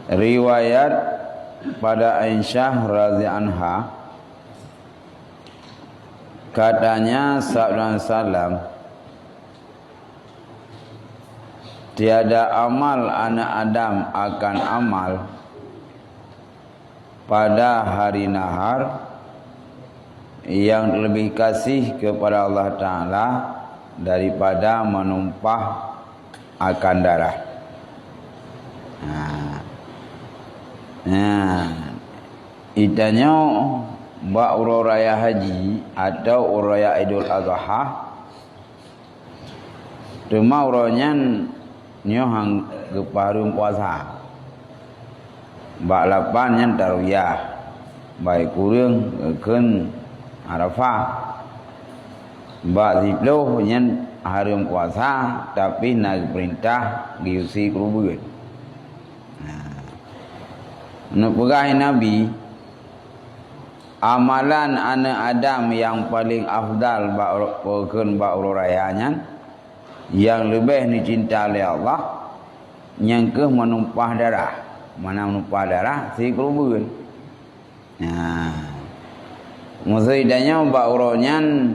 Riwayat pada Aisyah radhiyallahu anha, katanya sabda salam, tiada amal anak Adam akan amal pada hari nahar yang lebih kasih kepada Allah Ta'ala daripada menumpah akan darah. Itanya bak uraya haji atau uraya Idul Adha, cuma uronyan nyohang keparum puasa. Bak lapan yang tarwiyah, baik kurang ken Arafah. Bak ziploh yang harum puasa tapi nak perintah diusi kerubun. Nak pegahi Nabi, amalan anak Adam yang paling afdal bahkan rayanya, yang lebih dicinta oleh Allah, yang ke menumpah darah. Mana menumpah darah si kerubun. Maksudnya bauronyan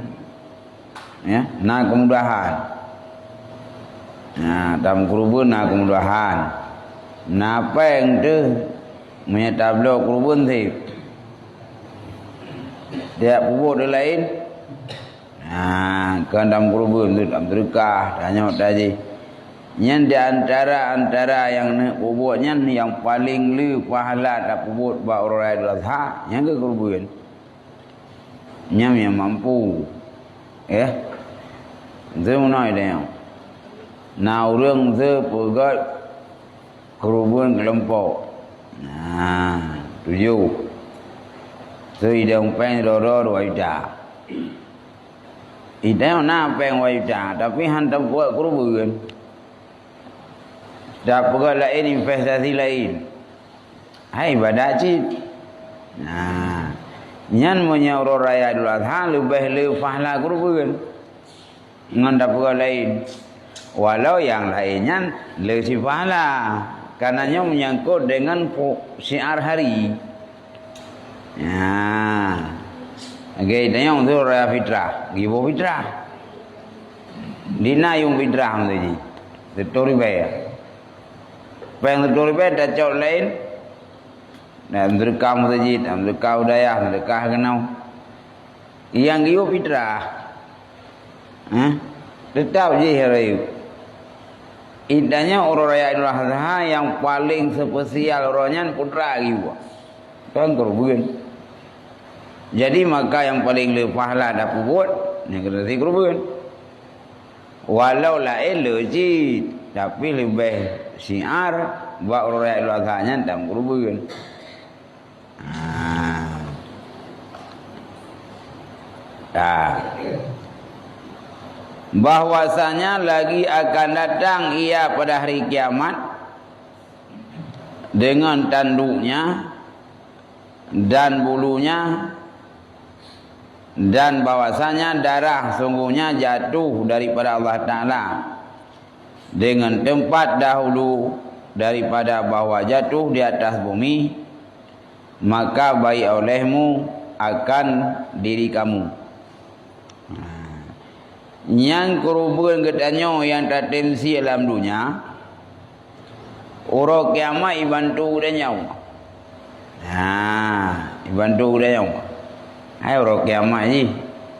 ya, nak kemudahan. Dalam kerubun nak kemudahan. Napa yang tu menyetablo kerubun si tiap pupuk dia lain. Kan dalam kerubun tu dalam berkah tanya tadi. Yang di antara yang nak pupuknya yang paling lu pahala tak pupuk ba orang Idul Adha yang ke kerubun. Yang mampu. Itu mana dia? Nah orang tu pegat kerubun kelompok. 7. So ida umpeng doro waida. Ida na peng waida tapi hantar buat kerubun. Dah pegat lain investasi lain. Hai badak cit. Nyan punya orang raya Idul Adha lebih pahala kerubun. Ngan dah pegat lain. Walau yang lainnya lebih pahala. Karenanya menyangkut dengan syiar hari. Okay, yang tu raya fitrah, gibo fitrah. Dina yung fitrah tu, tetori bayar. Peng tetori bayar dah cok lain. Dan berkah masjid, berkah udaya, berkah kenau. Yang gibo fitrah, tetap je hari. Idanya orang raya Idul Adha yang paling spesial orangnya putra gitu. Kan kerubun. Jadi maka yang paling le pahala dapat buat yang kena si kerubun. Walau lain lejit tapi lebih syiar buat orang raya Idul Adha nya dalam kerubun. Bahwasanya lagi akan datang ia pada hari kiamat dengan tanduknya dan bulunya, dan bahwasanya darah sungguhnya jatuh daripada Allah Ta'ala dengan tempat dahulu daripada bawah jatuh di atas bumi, maka baik olehmu akan diri kamu. Yang kerubun katanya yang tertensi dalam dunia, orang kiamat ibantu dia nyawa. Ibantu dia nyawa. Hai orang kiamat ni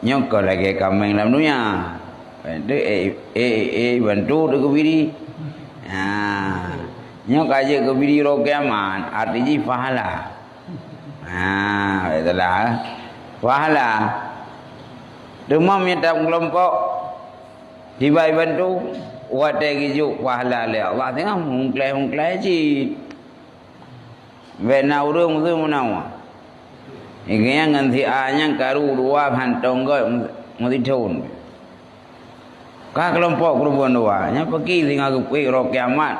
nyok lagi kambing dalam dunia. Itu bantu dia kebiri. Nyok aja kebiri orang kiamat artinya pahala. Itulah pahala. Demam yang tak kelompok tiba bantu wadah gijuk pahala oleh Allah tengah mungklai cik. Bena urung tu menawa. Ingin nganti anya karu dua hantong goi mesti tahun. Ka kelompok kerubun dua nya pergi tinggal ke rok kiamat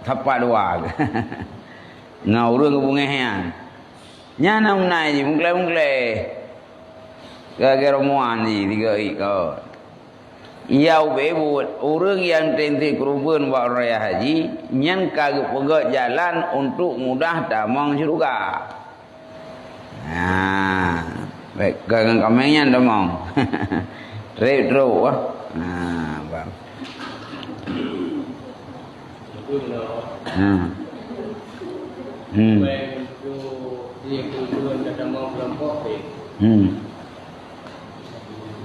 tapak dua. Ngau urung ke bungehan. Nya nam nai ji mungklai. Gara-gara muan ni tiga ikut. Iau bebut orang yang tenti kerubuan buat raya haji nyan kagak pegat jalan untuk mudah damang syurga. Nah, baik kagak kamengnya damang. Trip terus nah, bang.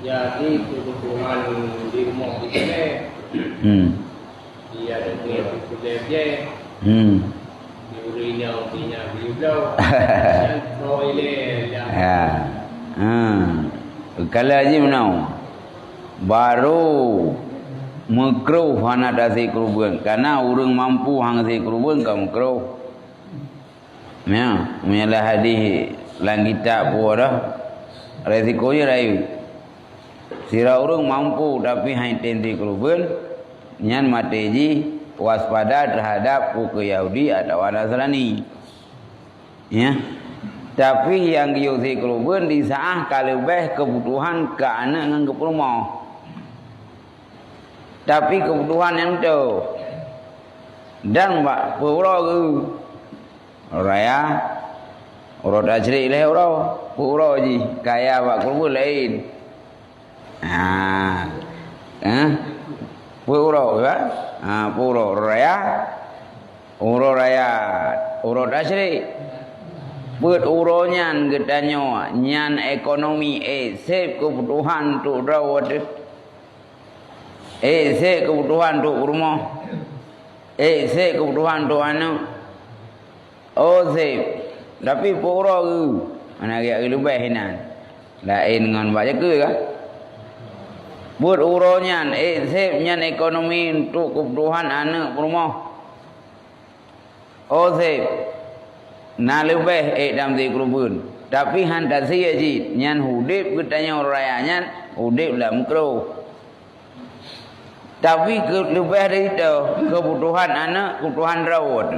Jadi kebutuhan di rumah kita dia ada punya dia di urinya beliau yang toilet ya kalau aja menau baru makruh hana dasi kerubuan karena orang mampu hang si kerubuan kamu makruh ya menyalah hadis langita puara resikonya rayu sira orang mampu tapi hanya tenti kerubuan nyan mateji waspada terhadap buku Yahudi atau Nasrani ya tapi yang yusi kerubuan disaah kalebeh kebutuhan ke anak dengan ke rumah tapi kebutuhan yang itu dan mbak pura ke raya urut ajri leh pura ji kaya mbak kerubuan lain pura kan pura raya urut asri buat uronyan getanyo nyan ekonomi sep kebutuhan tu rawat sep kebutuhan tu rumah sep kebutuhan tu anak sep tapi pura ke mana dia lebih hinan lain dengan baca ke kan buat uronyan sep nyan ekonomi untuk kebutuhan anak rumah sep na lebih dalam di kerubun tapi hantar sia ji nyan hudip ketanya orangnya hudip dalam kru tapi lebih dari itu kebutuhan anak kebutuhan rawat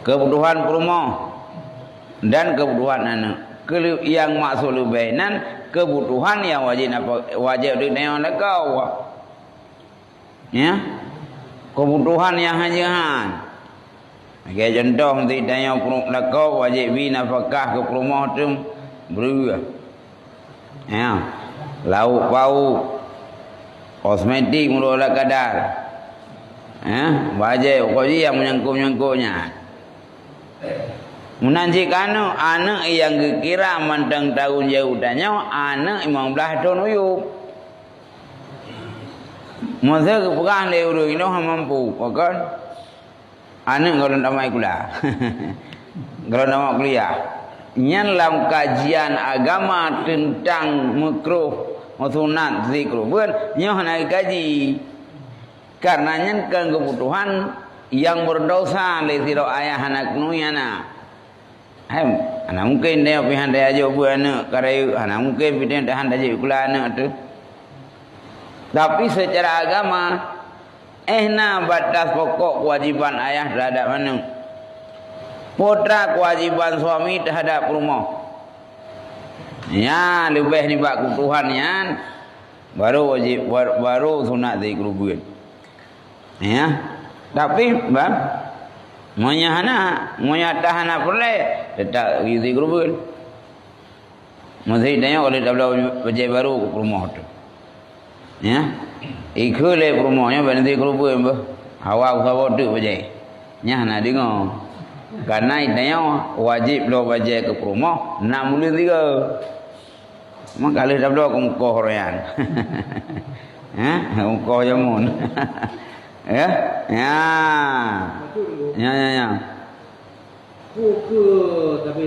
kebutuhan rumah dan kebutuhan anak yang maksud lebih nan kebutuhan yang wajib ditanya kau ya kebutuhan yang hanyahan kayak contoh ditanya kau wajib nafkah ke rumah tu berua ya lauk pauk kosmetik mula kadar ya wajib kau yang menyangkut-nyangkutnya menanjikan anak yang kira mandang tahun jauh tanya anak 15 tahun uyup masa kepegang lewat ini mampu kan anak kalau tak mai kuliah kalau tak mau kuliah nyan dalam kajian agama tentang makruh sunat zikr bukan nyoh nak kaji karena nyan kan kebutuhan yang berdosa le siro ayah anak nuyana anak mungkin dia pihan dia aja buat anak karayu anak mungkin pihan dia aja kuliah anak tu tapi secara agama batas pokok kewajiban ayah terhadap anak putra kewajiban suami terhadap rumah ya lebih ni bak kebutuhannya baru wajib baru sunat zikrubuan ya tapi bang monya tahan boleh tetap zikrubuan mesti tanya oleh tabla wajib baru ke rumah tu ya ikule rumahnya berhenti kerubuan bah awak kau tu bajai nya nak dengar karena itanya wajib lo bajai ke rumah 63 mak kali dah dua kau korean kau jamun ya Buku tapi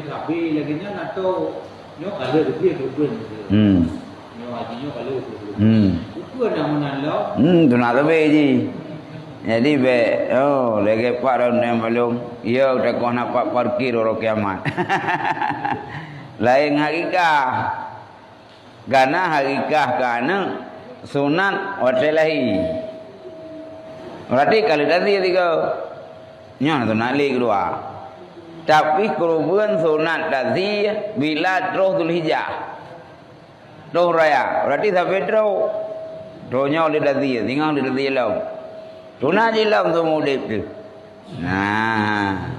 lagi nya nak tahu nyok ada dia kerubuan nyok hajinya kalau buku ada mana lo tu nak lebih je jadi lagi pak yang belum ya udah kau nak parkir orang kiamat lain hakikah karena hakikah karena sunat watelahi berarti kalau tadi tiga nyoh tu nak lagi kedua tapi kerubuan sunat tadi bila terus Dzulhijjah terus raya berarti sampai terus Donya dia dadi, tinggal dia dadi lam. Tuna je lam tu mudip tu. Nah.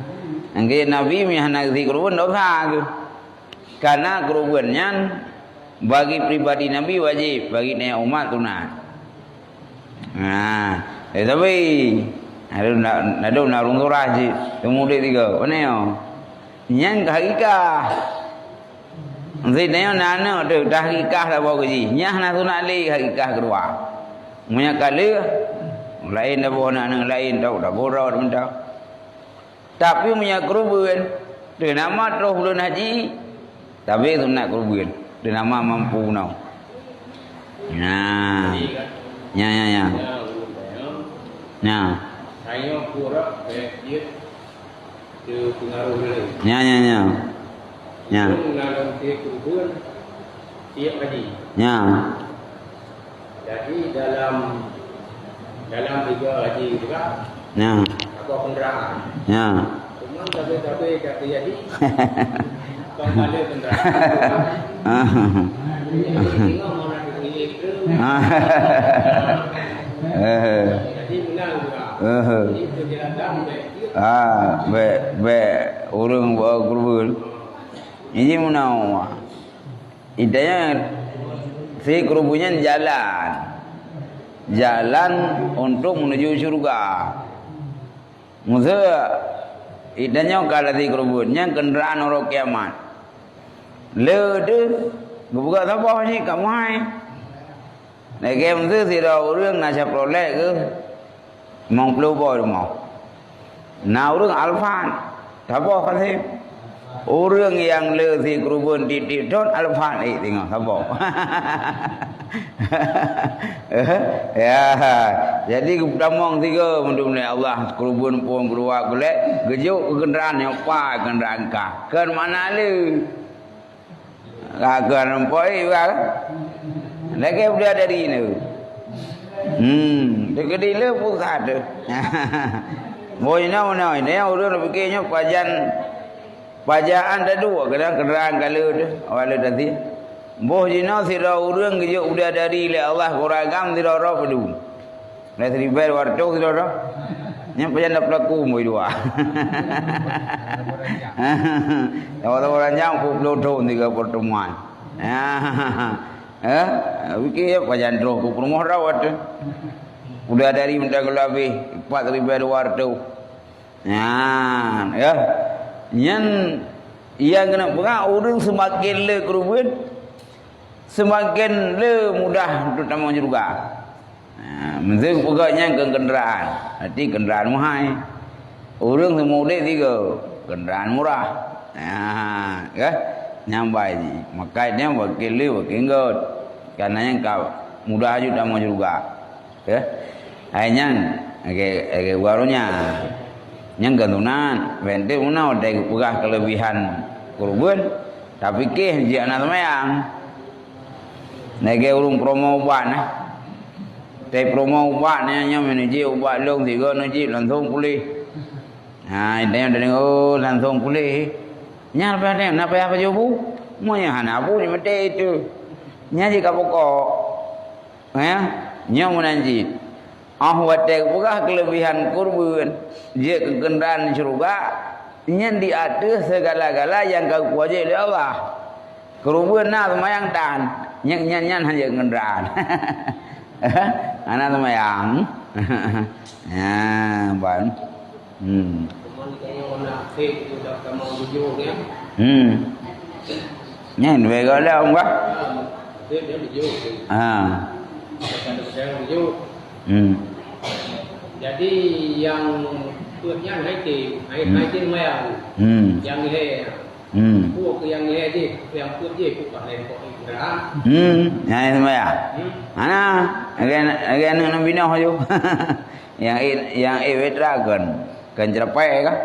Angge Nabi mi hanak zikrun dosa tu. Karena kerubuannya bagi pribadi Nabi wajib, bagi nek umat tuna. Nah, tapi ada narung surah je. Temu dia tiga. Mana yo? Yang hakikah. Zidnya nana tu dah hakikah dah bawa gaji. Nyah nak tu nak li hakikah kedua. Punya kali lain dah bawa nak lain tahu dah borau dah tahu. Tapi punya kerubuan dia nama terus bulan haji. Tapi tu nak kerubuan. Dia nama mampu nau. Nah. Ya. Nah. Saya kurang dia pengaruh dia. Ya. Dalam kerubuan tiap haji. Ya. Jadi dalam 3 haji juga. Ya. Apa kenderaan. Ya. Cuma tapi kata jadi. Kembali kenderaan. Tengok mana dia itu. Jadi menang juga. Jadi perjalanan orang bawa kerubuan. Ini menau. Idanya si kerubuannya jalan untuk menuju surga. Maksudnya idanya kalau si kerubuannya kenderaan orang kiamat. Lede, buka apa ni kamu hai? Lagi maksud si orang nasi prolek ke, mau pelubur mau. Nah orang alfan, apa kasih? Orang yang lesi kerubuan titik don alfan ni tengok apa? Ya, jadi pertama tiga mendung Allah kerubuan pun keluar golek, gejuk kenderaan yang apa kenderaan kah? Ke mana lu? Kagan empoi kan? Lagi dia dari ini. Dekat di le pusat tu. Boy now ini orang fikirnya pajaan dah dua kenderaan kalau tu awal tadi. Boh jina sira orang je udah dari le Allah kuragam sira ora pedu. Le ribar warto sira ora. Nya pajan dak pelaku moi dua. Tahu ranjang puluh tahun tiga pertemuan. Fikir pajan roh ku rumah rawat. Udah dari minta lebih 4,000 warto. Ya. Yang yang kena pegang orang semakin le kerubuan semakin le mudah untuk tamu juga. Mesti pegangnya ke kenderaan. Nanti kenderaan mahal. Orang semua dia tiga kenderaan murah. Ya. Nyambai ni. Makanya wakil le wakil god. Karena yang kau mudah aja tamu juga. Ya. Hanya agak barunya yang gantunan bente una ada pegah kelebihan kurban tapi ke je anak semayang nege urung promo ubat nah te promo ubat nya menuju ubat long tiga nuji langsung pulih dia dari langsung pulih nya apa jobu monya hana bu ni mete itu nya jika pokok ya nya menanji watek pegah kelebihan kurban dia kenderaan surga yang di atas segala-gala yang kau kuasa oleh Allah kurban nak semayang tan nyan hanya kenderaan anak semayang ya ban nyan bega dah enggak jadi yang punya naik mayang, yang ini, puk yang ini yang puk je puk lain puk kenderaan. Yang itu ya, mana? Agen nak bina hayu, yang dragon, kan cerpai kah?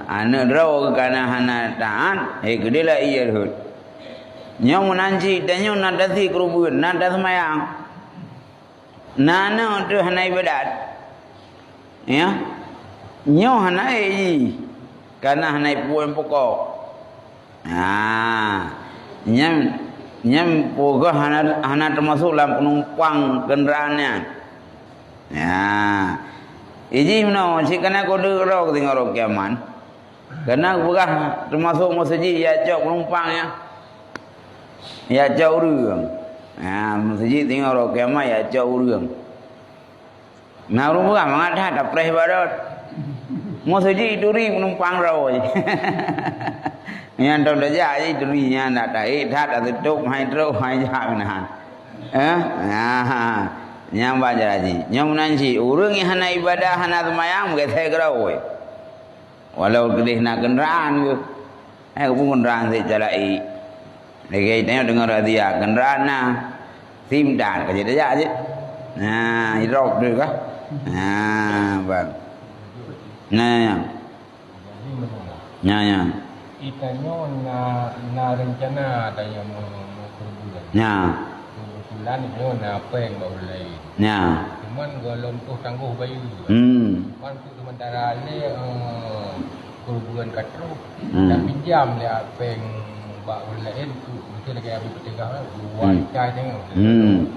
Anak draw kerana hana tahan, gede lah iya hud. Yang menanci dan yang nak dasi kerubun, nak das mayang. Nana tu hana ibadat. Ya. Nyo hana karena hana puan pokok. Nyam Nyam poga hana termasuk dalam penumpang kendaraannya. Ya. Iji no si kana kode ro tinggal ro kiaman. Karena poga termasuk masjid ya cok penumpang ya. Ya cok urang. Ya masjid tinggal ro kiaman ya cok urang. Nah urang poga mangat ada preh barat. Masjid duri penumpang ro. Yang tahu dah jadi durinya nak tahu dah ada tutup hai terus hai jam nah, yang baca lagi, yang nanti orang yang hana ibadah hana semayang kita kerau, walau kedih nak kendaraan ke, pun kendaraan saya jalai, lagi tengok dengar dia kendaraan nah, sim dan kerja dah aja, nah hidup tu kah, bang, ya. Itanya na rencana ada yang mau berbulan. Ya. Kebetulan itu na apa yang baru lain. Ya. Cuman kalau untuk tangguh bayu. Kan untuk sementara ni berbulan katru. Dan pinjam dia apa yang baru lain tu mesti lagi habis bertegak lah. Buat cai tengok.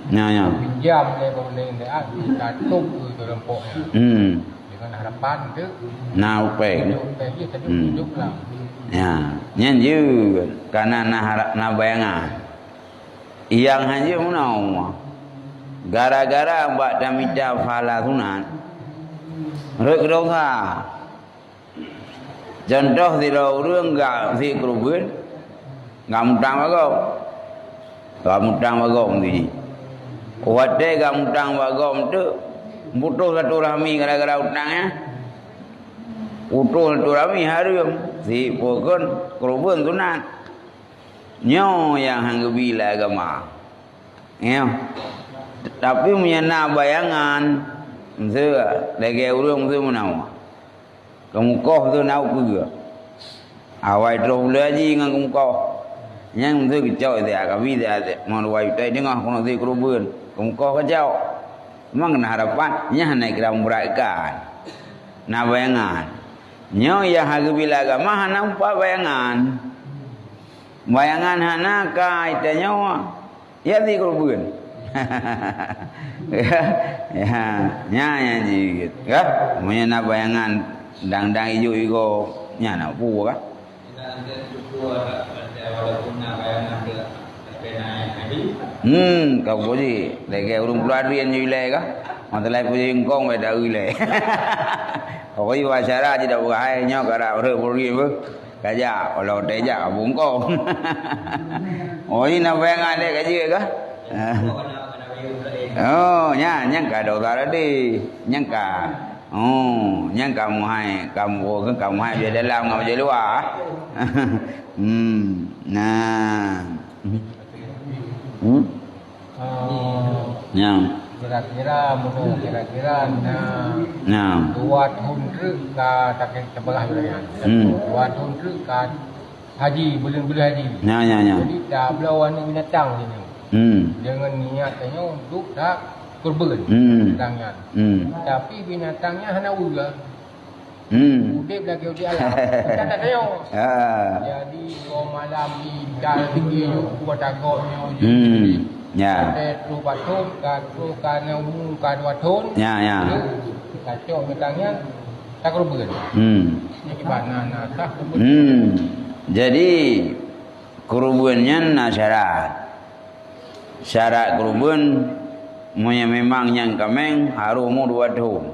Ya. Pinjam dia baru lain dia katuk tu rempoknya. Dengan harapan tu. Nah upeng. Upeng dia tadi hidup lah. Ya, nyanyi karena na bayangan. Yang hanya menau. Gara-gara buat damida fala sunat. Rek dosa. Contoh tidak urang enggak si kerubun. Enggak mutang bagong. Enggak mutang bagong ni. Kuatnya enggak mutang bagong tu butuh satu rahmi gara-gara utangnya. Utul tu rami harum si pokon kerubun sunat nyo yang hang bila agama ya tapi menyana bayangan mesti lagi urang mesti menau kamu koh tu nau ke awai terus lagi dengan kamu koh yang mesti kecau dia kami dia mau wai tai dengar kono si kerubun kamu koh kecau memang kena harapan nya naik dalam berakan na bayangan nyo yang harga bila agama hana umpa bayangan hana kaitanya ya di kerubun ya jigit ya punya na bayangan dang hijau iko nya na pu kah kau boleh lagi urung keluar rian julai kah masalah punya ingkong beda ulai Oi wawancara tidak bukai nyo kara ore pergi bu. Kaja kalau teja bungkong. Oi na bengan dek kaji ka? Oh, nyang ka do tara di. Nyang ka. Oh, nyang kamu hai dia dalam ngam je luar. Nah. Nyang kira-kira dua tahun ke takkan sebelah wilayah. Dua tahun ke haji bulan-bulan haji. Jadi dah belawan binatang sini. Dengan niatnya untuk dah kurban binatangnya. Tapi binatangnya hanya ular. Udip lagi udip alam. Kita tak tahu. Jadi dua malam di dalam tinggi buat agaknya. Ya. Ada batun, kado kanau, kado batun. Ya. Kacau betangnya tak kurban. Ini gimana tak kurban. Jadi kurbannya syarat kurban memang yang kameng harus umur 2 tahun.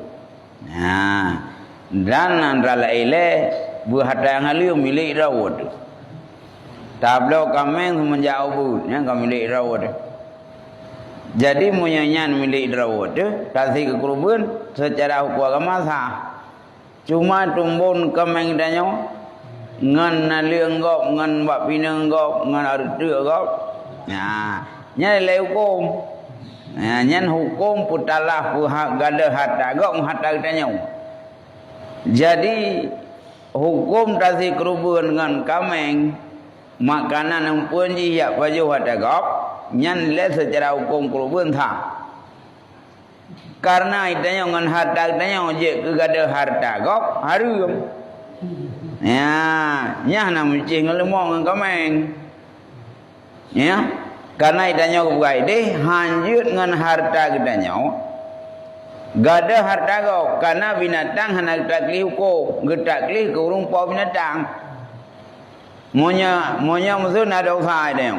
Nah, dan antara ile buhata yang halu milik rawat. Tablo kameng semenjak ubudnya kami milik rawat. Jadi munyanyan milik rawat tu kasih ke kurban secara hukum agama sah. Cuma tumbun kameng danyo ngan naliang gop ngan bak pinang gop ngan artu gop. Nah, nyai hukum. Nah, nyan hukum putalah puhak gada harta gop harta danyo. Jadi hukum kasih kurban dengan kameng makanan yang pun jiak baju harta gop nyan le secara hukum kurban tha karena itanya ngan harta itanya je ke gada harta gop harum ya nya na mesti ngelemong ngan kameng ya Karena itanya bukai deh hanjut ngan harta kitanya. Gada harta kau karena binatang hendak takli hukum, getakli ke urung po binatang. Monya musuh nak dosa dia.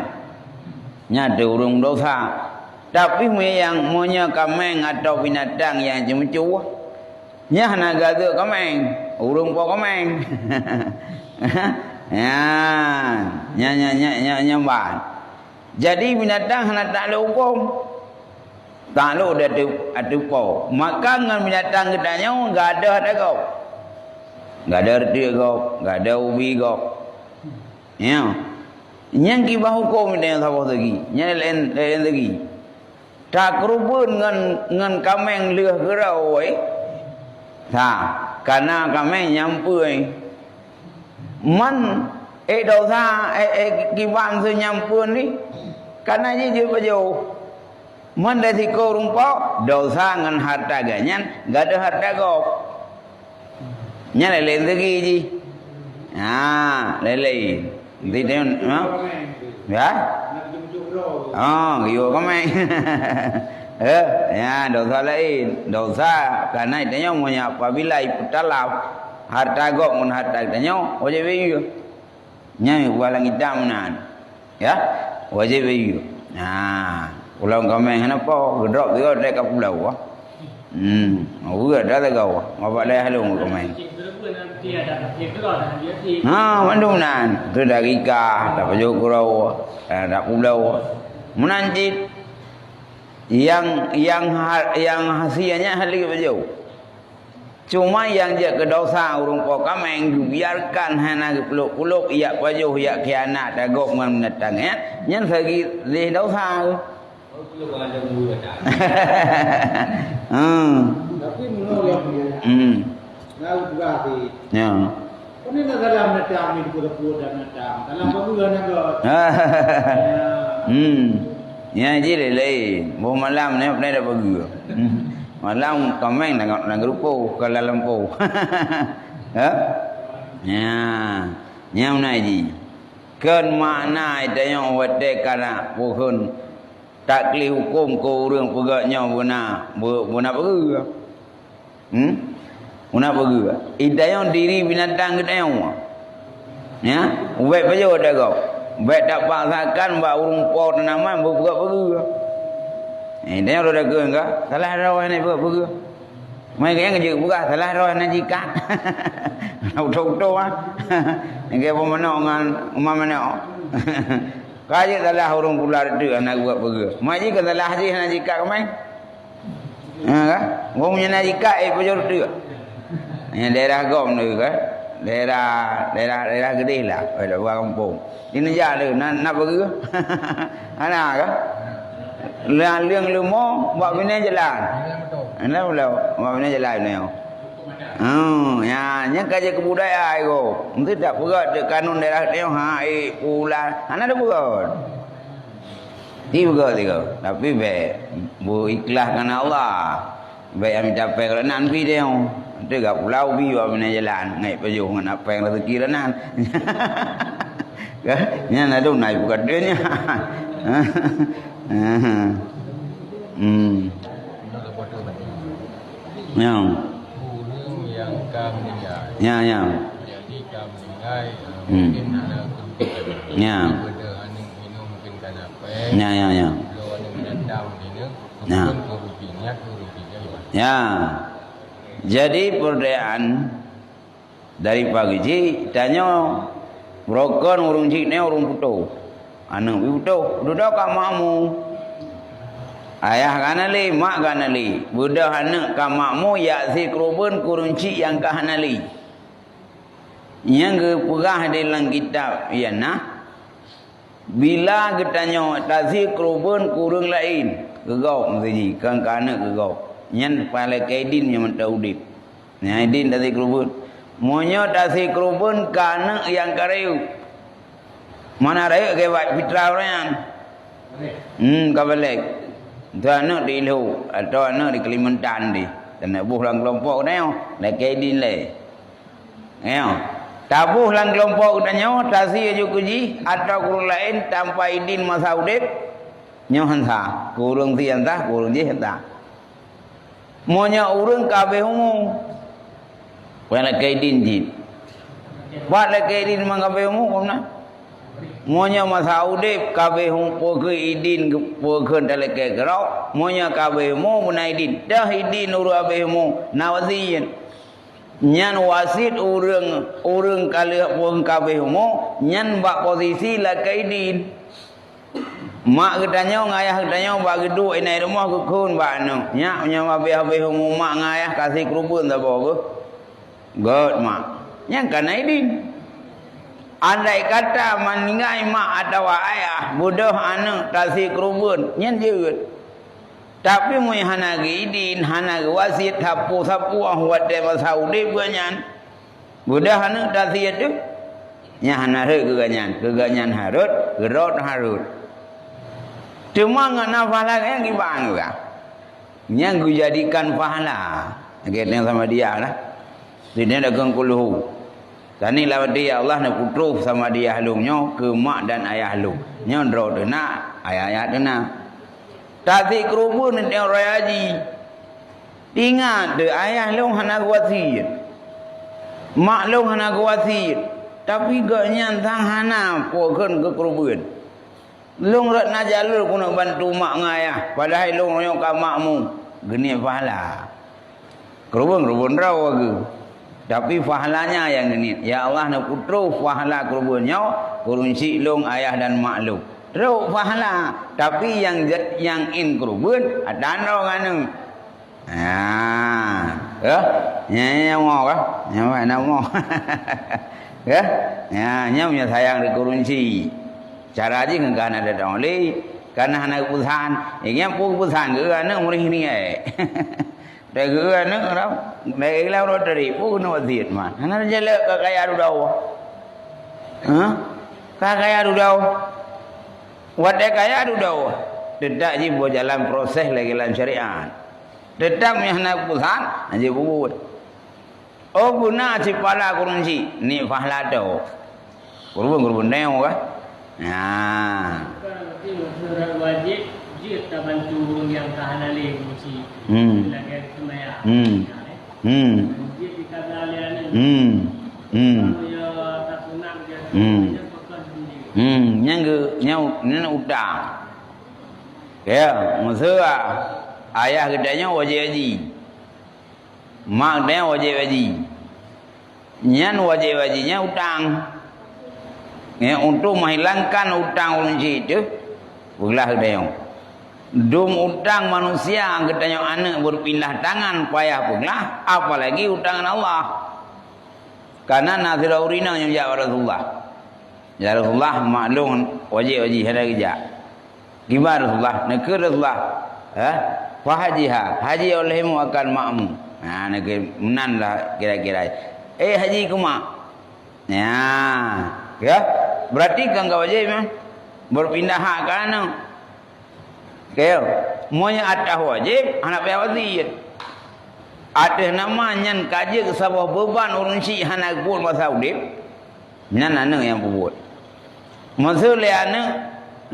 Nya ada urung dosa. Tapi monya kameng atau binatang yang cemu-cemu. Nya hendak gada kameng, urung po kameng. Ya, ban. Jadi binatang hendak tak ada hukum. Tak ada ada po. Maka dengan binatang kitanya enggak ada kau. Enggak ada erti kau, enggak ada ubi kau. Ya. Yang kibah hukum dia sabah lagi. Yang lain lagi. Tak kerubun dengan kameng leh gerau oi. Tak, karena kameng nyampai. Man dosa kibam se nyampun ni. Karena dia baju. Man dari kau rumpau dosa ngan harta ganyan, enggak ada harta kau. Nya lain lagi ji. Lain. Tidak, ya? Gitu kameng. Ya, dosa lain. Dosa karena itanya punya apabila iputalaf harta kau ngan harta itanya wajib iyo. Nya walang hitam nan. Ya, wajib iyo. Pulau kami kenapa? Gedrop dia ada kat pulau. Gua dah kau. Apa dah halung kami? Mandung nan. Tu dah rika, dah pajak kurau, dah pulau. Menanjit yang hasilnya halik pajak. Cuma yang dia kedosa urung po kami biarkan hana peluk-peluk ia pajak ia khianat agak dengan menetang ya. Yang segi leh dosa. Tapi menurut nak berarti. Ya. Ini nak dalam netang ni pura-pura dan netang. Dalam bangunan agak. Ya jadi lain. Baru malam ni apa dah pergi. Malam kameng nak grupo ke dalam po. Ya. Nyam naji. Kan makna itanya wate kana bukan takli hukum ko urang pegaknya buna pergi. Buna pergi. Idaya diri binatang kita yang. Ya, baik pajo dah kau. Baik tak paksakan ba urung po tanaman buka pergi. Idaya ro dah ke enggak? Salah ro ni pergi. Mai yang kerja buka salah ro nak jika. Auto-auto Engke pemeno ngan umamane. Kaje salah urung pular tu anak buat pergi. Mai jika salah haji nak jika kemai. Kan? Wong punya nak jika pajur tu. Yang daerah gom tu kan. Daerah gede lah. Pada buat kampung. Ini jalan nak pergi. Anak kan? Liang lumo buat bina jalan. Ana pula buat bina jalan ni. Ya, nya kaje kebudayaan itu. Mesti tak berat de kanun daerah dia pula. Ana dah berat. Di berat dia. Tapi baik bu ikhlas kerana Allah. Baik kami capai kerana nanti dia. Dia gak pulau bi buat bina jalan. Ngai paju ngan apa yang rezeki renan. Nya nak tu naik bukan dia nya. Yang kami lihat. Ya. Jadi kami lihat mungkin ada kebutuhan. Ya. Benda aning ini mungkin kenapa? Ya. Kalau ada mendatang ini, Ya. kerugiannya. Ya. Jadi perdayaan dari pagi ji tanya broken urung cik ni urung putu. Anak putu, duduk kat makmu. Ayah kanali, mak kanali. Budak anak kat makmu ya si kerubun kurunci yang kahanali. Yang ke perah di dalam kitab ya nah. Bila ketanya tazi kerubun kurung lain, gegau mesti kan kana gegau. Nyan pale kaidin yang taudip. Kaidin tazi kerubun. Monyo tazi kerubun kana yang karayu. Mana rayu ke buat fitrah orang. Kabalik. Tu anak di Ilu atau anak di Kalimantan di. Dan buh lang kelompok dia, nak kaidin le. Ya. Tabuh lang kelompok dia tazi aja kuji atau kurang lain tanpa idin masa udip nyo hanta kurung ti hanta kurung je hanta monya urang kabeh umum wala kaidin jin wala kaidin mang kabeh umum komna monya masaude kabeh hum poke idin poke daleke gerau monya kabeh umum munaidin dah idin uru kabeh umum nawaziyin nyan wasit urang kali poke kabeh umum nyan bak posisi la kaidin mak gedanya ngayah gedanya bagi duit inai rumah kukun bak no nyak nya habis umum mak ngayah kasih kerubun tak bawa god mak yang kan idin andai kata meninggal mak atau ayah bodoh anak kasih kerubun nyan jeut tapi mu hanagi idin hanagi wasit sapu ahwat de masaudi banyan bodoh anak kasih itu nya hanare keganyan harut gerot harut cuma ngana pahala yang gibang juga yang gue jadikan pahala akhirnya sama dia lah dia dagang kuluhu tani lawat dia Allah nak putruh sama dia halungnya ke mak dan ayah halung nyondro dena ayah dena tadi kerubun dia orang haji ingat de ayah halung hana kuatir mak halung hana kuatir tapi gak nyantang hana pokon ke kerubun lung rat na jalur ku nak bantu mak ngayah padahal lung royo ka makmu geni pahala kerubun raw ke tapi pahalanya yang geni ya Allah nak putruh pahala kerubunnya kurunci lung ayah dan mak lu raw pahala tapi yang in kerubun ada orang nya mau ka nya mana mau ya nya sayang di kurunci cara aja enggak ada dongli karena anak pusan yang pun pusan ke anak murih ni dah ke anak orang dah ilau rotary pun wazir mah anak jelek kakaya rudau kakaya rudau wadah kaya rudau tidak je buat jalan proses lagi dalam syariat tetap yang anak pusan aja buat oh guna cipala kurunci ni pahala tu kurun neo kan nah orang wajib dia tak bantu yang tahan alih mesti lagi semaya dia dikata alih ya tak senang dia nyang utang ya maksudnya ayah gedanya wajib haji mak dia wajib haji nyan wajib hajinya utang ya, untuk menghilangkan utang ulunci itu belah dayong dum utang manusia katanya anak berpindah tangan payah pula apalagi utangan Allah karena nazira urina yang jawab ya Rasulullah maklum wajib ada kerja gimana Rasulullah negeri Rasulullah haji olehmu akan makmu nah negeri menan lah kira-kira haji kuma ya berarti kan enggak wajib mah berpindah hak kan kaya monya atah wajib anak payah wazir ada nama nyan kaji ke sebuah beban urunci hanak pun masa udip nyan anak yang buat masa le anak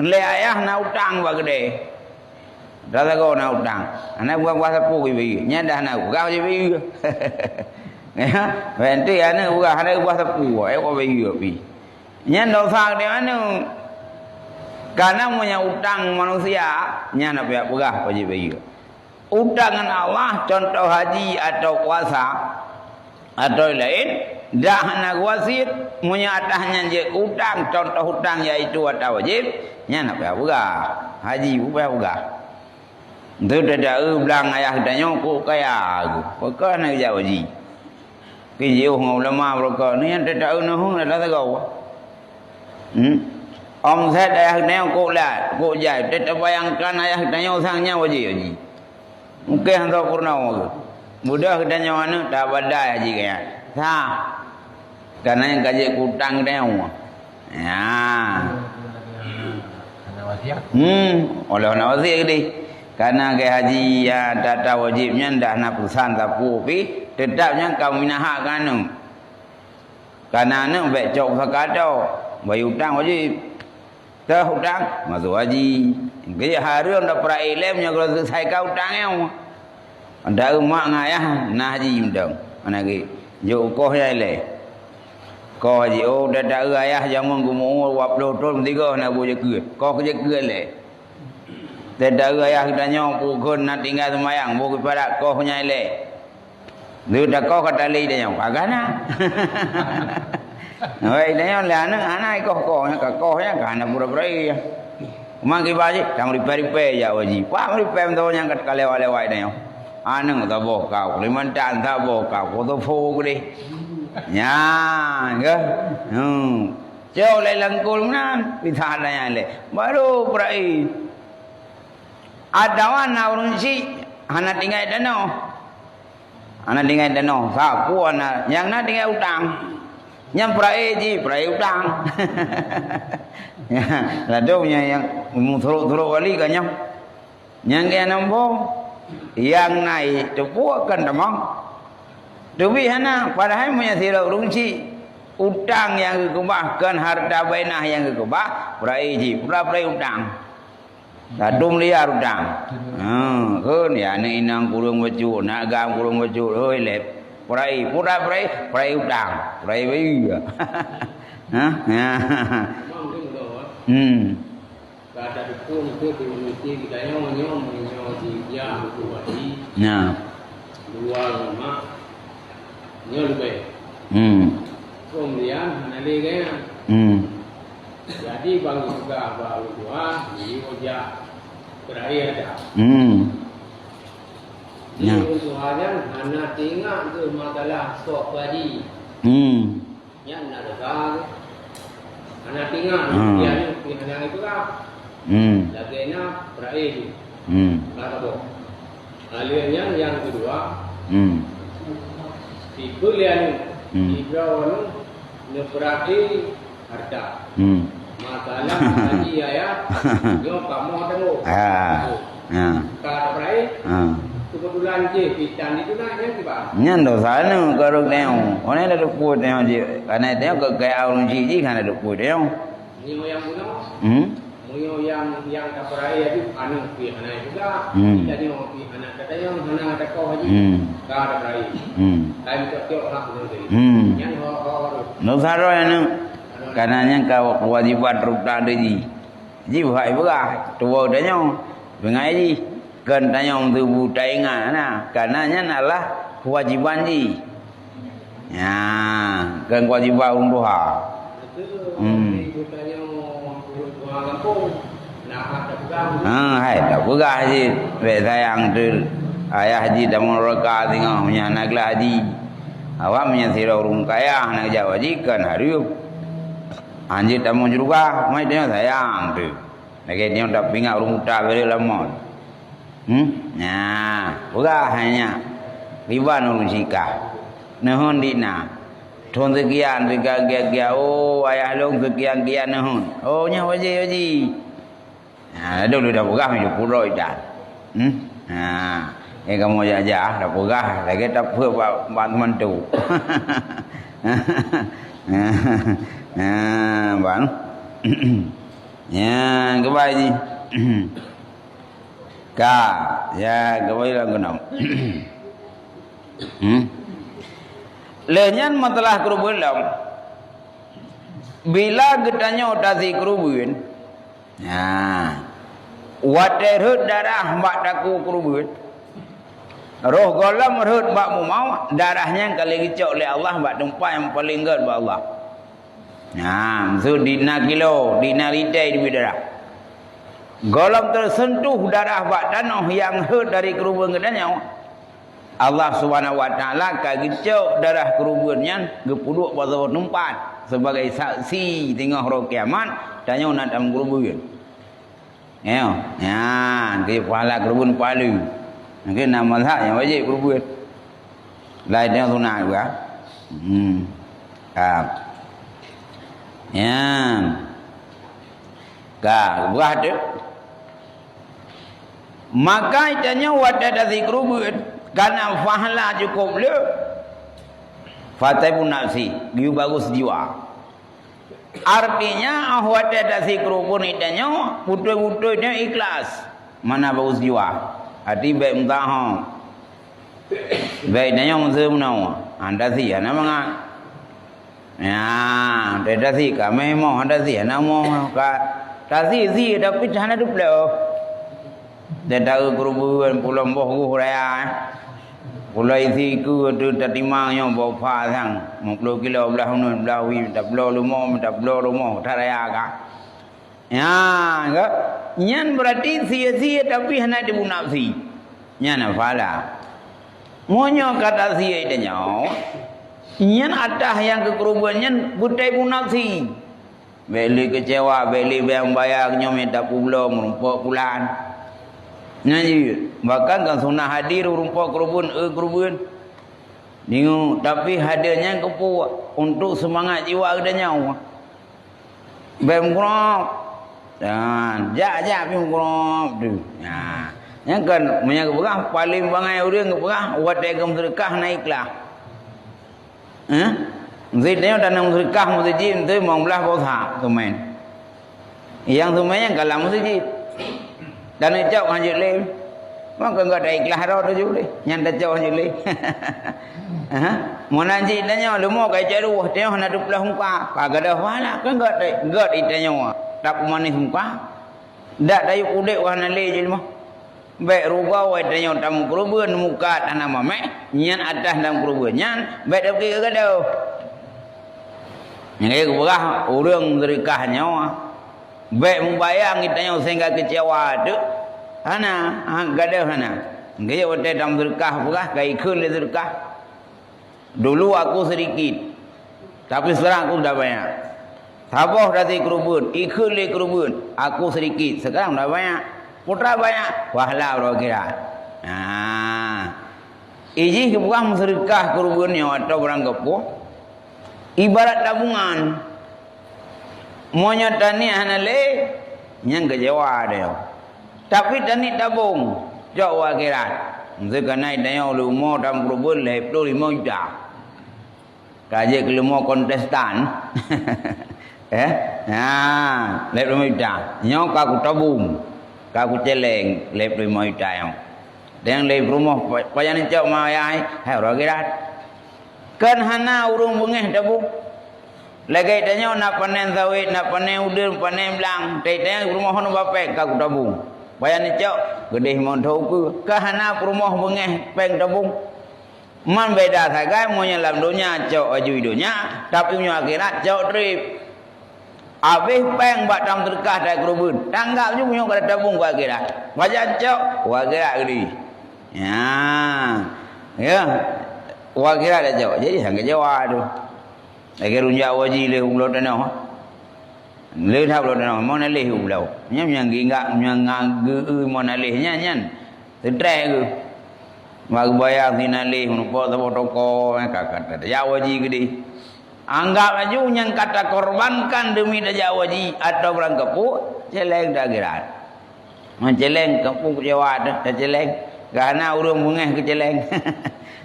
le ayah na utang ba gede dah go na utang anak buang kuasa pu ibu nyan dah anak gak wajib ibu ya nanti anak bukan anak kuasa pu kau ibu nyan dosa dia anu karena punya utang manusia nyan apa ya pegah wajib bagi utangan Allah contoh haji atau puasa atau lain dah nak wasit punya atahnya je utang contoh utang yaitu atau wajib nyan apa ya pegah haji apa pegah itu dah belang ayah tanya ku kaya aku kau nak jauh haji kijau ulama mereka ni yang tak tahu noh dah tahu ông saya ayah neo cô là cô dài tết bayangkan ayah tanya sangnya wajib haji mungkin hendak purna mudah tanya mana dah badai haji kaya karena yang kaji kutang neo oleh nawazir di karena ke haji ya data wajibnya dah nak pesan tapi tetapnya kau minahak kan karena nak baik cok sakadau bayi utang wajib Dah hutang masuk haji. Ke hari anda perai lemnya kalau selesai kau hutangnya. Anda mak ngayah nah haji undang. Mana ke? Jo koh ya le. Koh haji oh dah dah ayah jaman gumu wap lotol tiga nak boleh ke. Koh kerja ke le. Dah dah ayah kita nyok pukun nak tinggal semayang buku pada kohnya le. Dia dah koh kata le dia nyok agana. Vậy đấy là nó ai có nhá cả nó bùra bùra ya. Mang cái bao gì, đang đi pe ya gì, quá đi pe thôi nhang cắt leo vậy này không? Anh nó tao cao, lấy mình tràn tao bỏ cao, có tao phô cái đi, nha, cơ, treo lại lần cô luôn nè, bị thà này này, baru bùra ada nào luôn sih, anak tinggal dan no, anak tinggal dan no, sao, puan yang na tinggal utang. Yang perai utang. Lah donya yang thuruk wali kan nyong. Yang dia nampo yang naik tepuakan demang. Dewi hana padahal punya sila urungsi utang yang kebahkan harta bainah yang kebah perai utang. Dah dum liar utang. Kan ya ni inang kurung baju, nak gam kurung baju, hoi lep. Perai utang, perai bayi. Hah? Ada dukun itu di kita nyom di jam itu wali. Nah. Dua rumah. Nyom lebih. Kemudian nanti kan. Jadi bang juga baru dua di ojak terakhir ada. Ini untuk harian anak tinggal tu masalah sok haji. Yang nak dengar anak tinggal yang itu lah. Lagi nak perai. Kata boh. Aliannya yang kedua. Di kuliah di bawah ni perai harta. Masalah haji ayat. Yo kamu tengok. Kata perai. Kebetulan je pitan itu nak yang tiba. Nyan do sana kalau neo, orang ada dukut neo je, karena neo ke gaya orang cici kan ada dukut neo. Neo yang mana? Neo yang kaperai itu anu pi anak juga. Kita neo pi anak kata yang anak kata kau haji. Kau ada perai. Time tiap orang tu. Yang no saro yang karena yang kau kewajiban rukun tadi. Ji buat berah, tua dah neo, bengai ji. Kan tanya untuk budaya nah, karenanya adalah kewajiban ni. Ya, kan kewajiban untuk ha. Hai, tak pegah haji. Baik sayang tu ayah haji dah mereka tengok punya anak haji. Awak punya sirau urung kaya nak jawab haji kan hari tu. Anjir dah mau juga, mai dia sayang tu. Lagi dia dah pingat urung tak beri lama. Nah, bukan hanya riba nurun sikah. Nahon dina. Thon sekian oh ayah long sekian nahon. Oh nya waji. Nah, dulu dah pegah hidup puroi dah. Nah, kamu aja dah pegah lagi tak pur bantu. Bang. Ya, kebaik ji. Ya kawai lah gunam. Lenyan masalah kerubulan. Bila getanya otasi kerubun, waterhut darah mbak daku kerubun. Roh golam merhut mbak mau darahnya kali gicok oleh Allah mbak tempat yang paling gede mbak Allah. So dina kilo, dina litai di darah. Golong tersentuh darah bak tanah yang hut dari kerubun gedanya. Allah Subhanahu wa taala kagicok darah kerubunnya gepuduk pada tempat sebagai saksi tengah hari kiamat tanya nak dalam kerubun. Ya, ke pahala kerubun palu. Mungkin nama hak yang wajib kerubun. Lain dia sunat juga. Ya. Buat tu. Maka itanya wadah dari kerubun karena pahala cukup le. Fatai pun nafsi, giu bagus jiwa. Artinya ahwat ada si kerupun itanya putu-putu itanya ikhlas. Mana bagus jiwa. Hati baik mutahong. Baik itanya musuh menawa. Anda sih ya nama ya, ada sih kami mau ada sih nama kat. Tadi sih tapi jangan ada pula. Dia tahu kerupun pulau boh raya. Pulau isi ku tu tatimangnya bawa pasang 10 kilo belah nun belah wi minta belah rumah tak raya kak. Ya, enggak. Nyan berarti sia-sia tapi hendak dibunafsi. Nyan afala. Monyo kata sia itu nyaw. Nyan ada yang kekerubuannya budai bunafsi. Beli kecewa, beli bayang bayangnya minta pulau merumpok pulan. Nanti bahkan kan sunnah hadir rumput kerubun ningu tapi hadirnya kepu untuk semangat jiwa ada nyawa bemkrop dan jak bemkrop tu nah yang kan punya keberah paling bangai orang keberah buat dagang sedekah naiklah zidnya dan sedekah masjid tu mau belah bosa tu main yang tu main kalau masjid dan ejak lanjut leh. Maka enggak ada ikhlas dah tu juga. Yang dah jauh lanjut leh. Mau nanti tanya lu mau kai jaru tengok nak duplah muka. Kagak ada wala kan enggak ditanya. Tak manis muka. Dak dayu udek warna leh je mah. Baik rupa wai tanya tamu kerubun muka tanah mamek. Nyan atas dalam kerubun. Nyan baik dak pergi kagak dah. Yang berah orang derikah nyawa. Baik membayang kitanya sehingga kecewa tu. Hana, gada hana. Gaya waktu dalam derkah pula, gaya ikut le derkah. Dulu aku sedikit. Tapi sekarang aku dah banyak. Sabah dari kerubun, ikut le kerubun. Aku sedikit, sekarang dah banyak. Putra banyak, wahlah bro kira. Iji bukan sedekah kerubunnya atau orang kepo. Ibarat tabungan. Monya tani hanale yang kecewa dia. Tapi tani tabung jauh akhirat. Sekarang dia lu mau dalam kerubun lep 25 juta. Kaji kalau mau kontestan. Lep 25 juta. Nyok aku tabung. Aku celeng lep 25 juta yang. Dan lep rumah payah ni cak mayai. Hai orang akhirat. Kan hana urung bengeh tabung. Lagi tanya nak panen sawit, nak panen udang, panen belang. Tanya rumah hono bapek kau tabung. Bayar ni cak, gede mon tahu ke? Kahana rumah bengeh peng tabung. Man beda sagai mo dalam dunia cak aju dunia, tapi punya akhirat cak trip. Habis peng buat dalam terkah dari kerubun. Tanggap je punya kada tabung buat akhirat. Bayar cak, buat akhirat gede. Ya, buat akhirat dah cak. Jadi sangat jawab tu. Lagi runjak wajib leh ulo tanah. Leh tak ulo tanah, mana leh ulo. Yang gingak, yang ngagu mana lehnya nyan. Sedrai ke. Mak bayar sini leh, numpuk toko kakak kata. Ya wajib gede. Anggap aja yang kata korbankan demi dajak wajib atau orang kepu, celeng dah gerak. Celeng kepu kecewa dah celeng. Kerana urung bungeh ke celeng.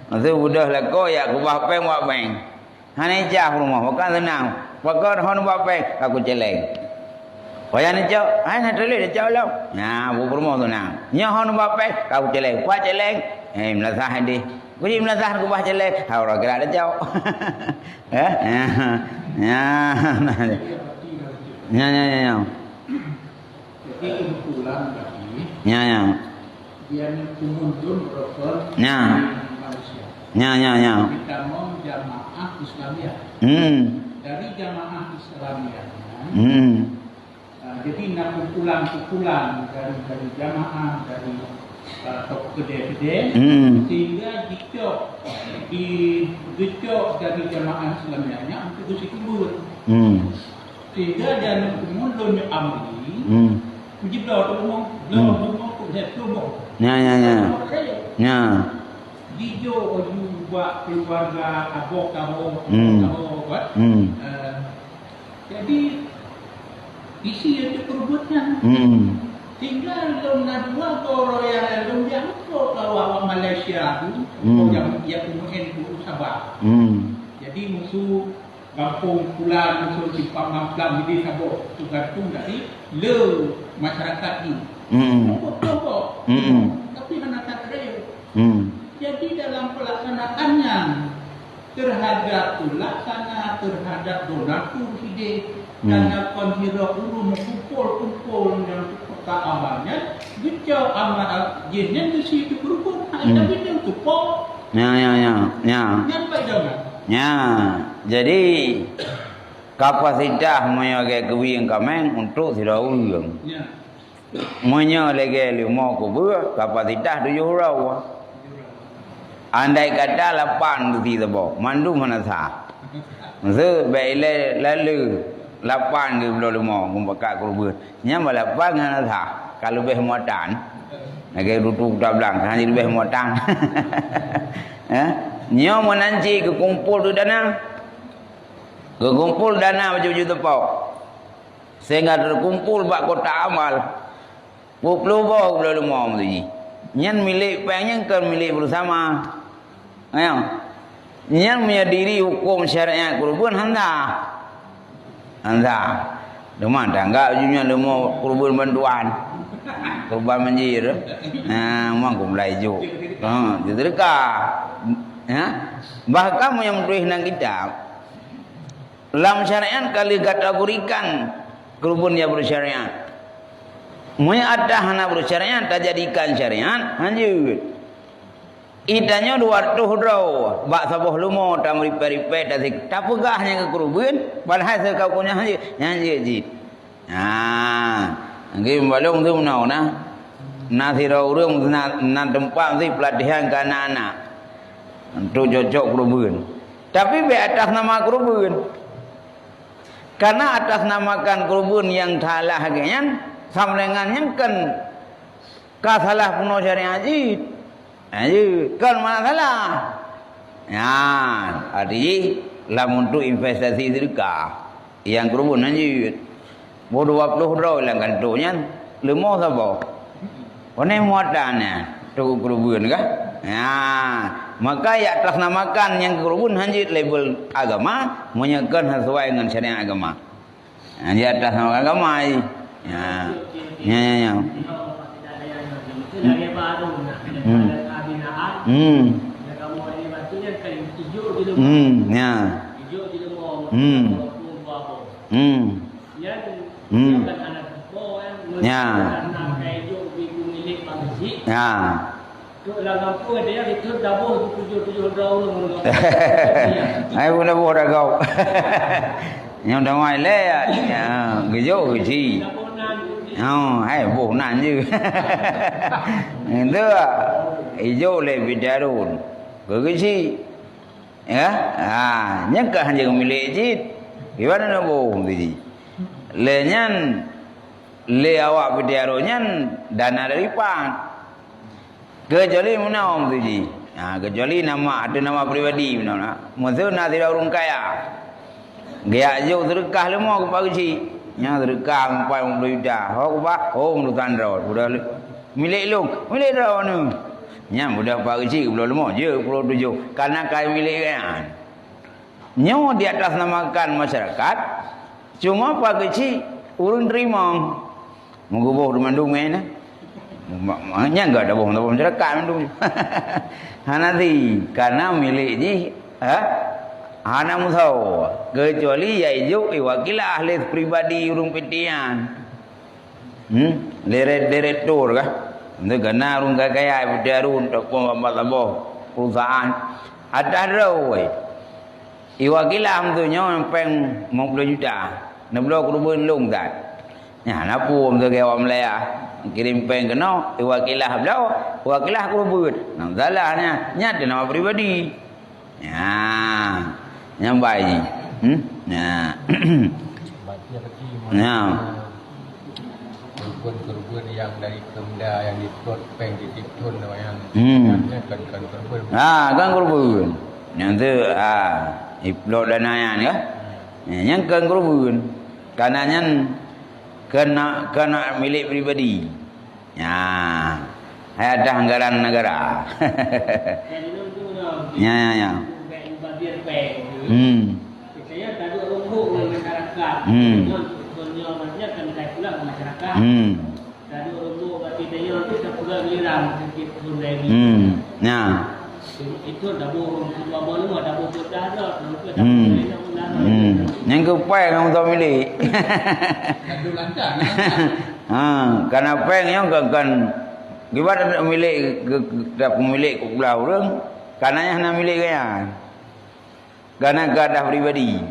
Maksud budak lah kau ya kubah peng buat peng. Hanya jah rumah, bukan senang. Pakai hon bapek, aku celeng. Payah ni cak, nak telik dia cak lau. Nah, buat rumah tu nang. Nya hon bapek, aku celeng. Kuat celeng, melasah dia. Kuji melasah aku bah celeng. Orang gerak dia cak. Ya. Jadi kebetulan tadi. Ya. Dia mengunjung rokok. Ya. Kita mau jamaah Islamiyah. Dari jamaah Islamiyah. Jadi nak pukulan dari jamaah dari toko gede-gede sehingga dicok dari jamaah Islamiyahnya untuk isi kubur. Sehingga jangan kemudian amri. Puji doa tu mau Ya. Dijo buat keluarga abok buat. Jadi isi itu perbuatan. Tinggal dalam nadua toro yang yang kalau awak Malaysia tu yang kemudian tu Sabah. Jadi musuh kampung pulang musuh simpang mamplang di Sabok tergantung dari masyarakat ini. Kelompok. Tapi anak tak ada. Jadi dalam pelaksanaannya terhadap terhadap donatur ide karena konhiro ulu kumpul yang kota amalnya gejau amal jennya di situ berukun tapi dia untuk pok. Nyampai jangan. Ya, jadi kapasitas menyagai kewing kameng untuk tidak ulang. Ya. Menyagai lima kubur kapasitas 7 orang. Andai kata 8 di tebok, mandu mana sah. Maksud baik lalu 8 ke belah 5 kumpakat kubur. Nyam 8 mana sah. Kalau lebih muatan, lagi duduk tak belang, hanya lebih muatan. Nyo menanci ke kumpul tu dana. Ke kumpul dana macam-macam tepau. Sehingga terkumpul bak kota amal. Puluh bau belah 5 tu ji. Nyan milik pengen kan milik bersama. Ayo. Nyan menyadiri hukum syariat kurban handa. Demam tangga ujungnya lemo kurban bantuan. Kurban menjir. Mang kum lai jo. Diterka. Ya. Bahkan yang menulis nang kitab. Lam syariat kali kategorikan kurban yang bersyariat. Moya ada hana bersyariat tak jadikan syariat lanjut. Idanya 200 draw, bak sabah lumo tak meripe-ripe tak sik. Tak pegahnya ke kurban, padahal sekau punya hanya ji. Nggih balong tu menau nah. Nasira urang na tempat si pelatihan ke anak-anak. Untuk cocok kurban. Tapi be atas nama kurban. Karena atas namakan kurban yang salah hakian sama dengannya kan kasalah puno syariat jid. Kan masalah. Ya, arti lamun tu investasi sedekah yang kurban jid. Bodoh 20 draw lang kantonya lemo sabo. One muatannya tu kurban kah? Ya, maka ya atas namakan yang kurban hanya label agama menyekan sesuai dengan syariat agama. Di atas nama agama. Ya. Ai pun dah dah kau. Yang dah mai le ya, gejo geji. Ai buh nan je. Itu hijau le bidarun. Geji. Ya, nyakah hanya milik jid. Gimana nak buh tu. Lenyan le awak bidarunyan dana dari pan. Kecuali mana om tu ji? Kecuali nama ada nama pribadi mana? Maksud nak tidak orang kaya. Gaya jauh sedekah lemah ke pagi si. Nya sedekah 40 juta. Hok ba? Menurut tandra. Sudah milik lu. Milik dah mana? Nya budak pagi si belum lemah je 27. Karena kaya milik kan. Nyo di atas namakan masyarakat. Cuma pagi si urun terima. Mengubuh rumah-rumah ni. Maknanya enggak ada bohong masyarakat tu. Nanti karena milik ni hana musau kecuali iaitu wakilah ahli pribadi urung petian. Deret kah? Untuk kena urung kaya berdarun untuk pembawa perusahaan. Ada rawai. Iwakilah tu nyo peng 50 juta. 60 kurban long tak. Ya napu untuk kaya Malaysia. Kirim peng kena wakilah belau wakilah kurban nam salahnya nyat nama pribadi ya nyambai ni kurban yang dari Pemda yang diplot peng ditipun yang kan kurban kan kurban yang tu diplot dana kan yang kan kurban kanannya kena milik pribadi. Ya. Ada anggaran negara. Ya. Saya tadi Soalnya maksudnya kan kayak pula ke masyarakat. Dari orang tua berarti dia kita pula giliran sedikit Sunda ini. Nah. Itu dah burung semua bolu ada burung dah ada. Yang kepai kamu tahu milik. Ada lancar. Karena peng yang kan gimana milik pemilik pulau orang, karenanya hanya milik kaya. Karena gadah pribadi.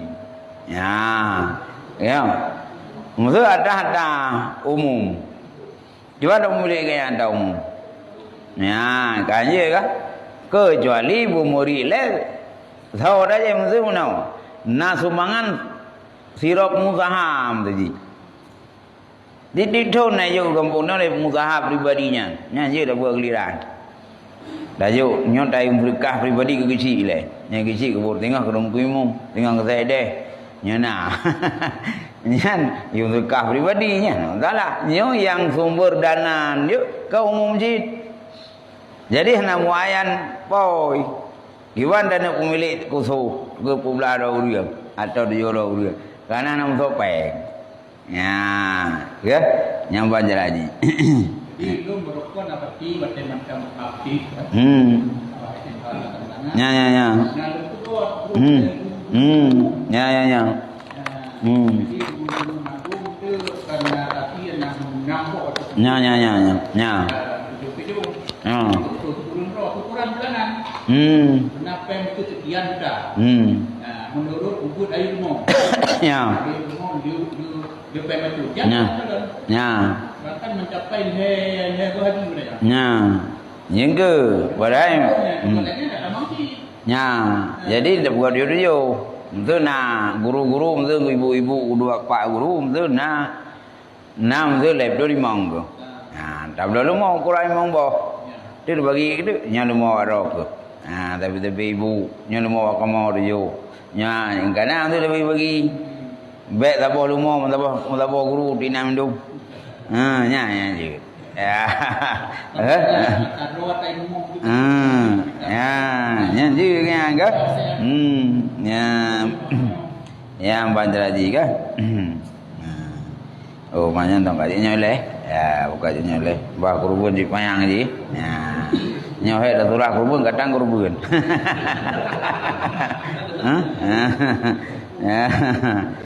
Ya. Maksud ada umum. Gimana pemilik kaya ada umum. Ya, kan je kan? Kecuali bumuri le. Tahu dah je mesti mana. Na sumbangan sirop muzaham tadi. Di thôn này vô kampung nó là muzahab pribadinya. Nya je dah buat giliran. Dah yo nyot ai berkah pribadi ke kecil le. Nya kecil ke bor tengah ke dong kuimum, tengah ke saya deh. Nya nah. Nyan yung berkah pribadinya. Entahlah, nyo yang sumber dana yuk ke umum jid. Jadi hana muayan poi. Iwan dana pemilik kusu ke pula ada uriang atau di yolo uriang. Karena nama topeng. Ya, nyampan lagi. Itu merupakan apa sih macam aktif. Ya. Ya. Jadi gunung agung itu karena tadi yang ngambok. Ya. Ukuran bulanan. Kenapa itu sekian dah? Menurut ukut air limau. Ya. Air limau dia payah tu. Ya. Bahkan mencapai nilai haji mereka. Ya. Yang ke, padahal. Ya. Jadi bukan dia. Mesti na guru-guru mesti ibu-ibu dua pak guru mesti na mesti lep do di manggo. Tak boleh mau kurang manggo. Dia bagi itu nya mau arok. Tapi ibu nya mau kamu dia. Nya ingkana tu bagi. Baik tak boleh mau tak boleh guru di nam dum. Nya je. Ya. Ya juga kan? Ya bandar haji kan? Oh macam tu kat nyoleh. Ya bukan nyoleh. Bah kurban di payang je. Ya. Nyohe dah turah kurban kadang kurban. Ya.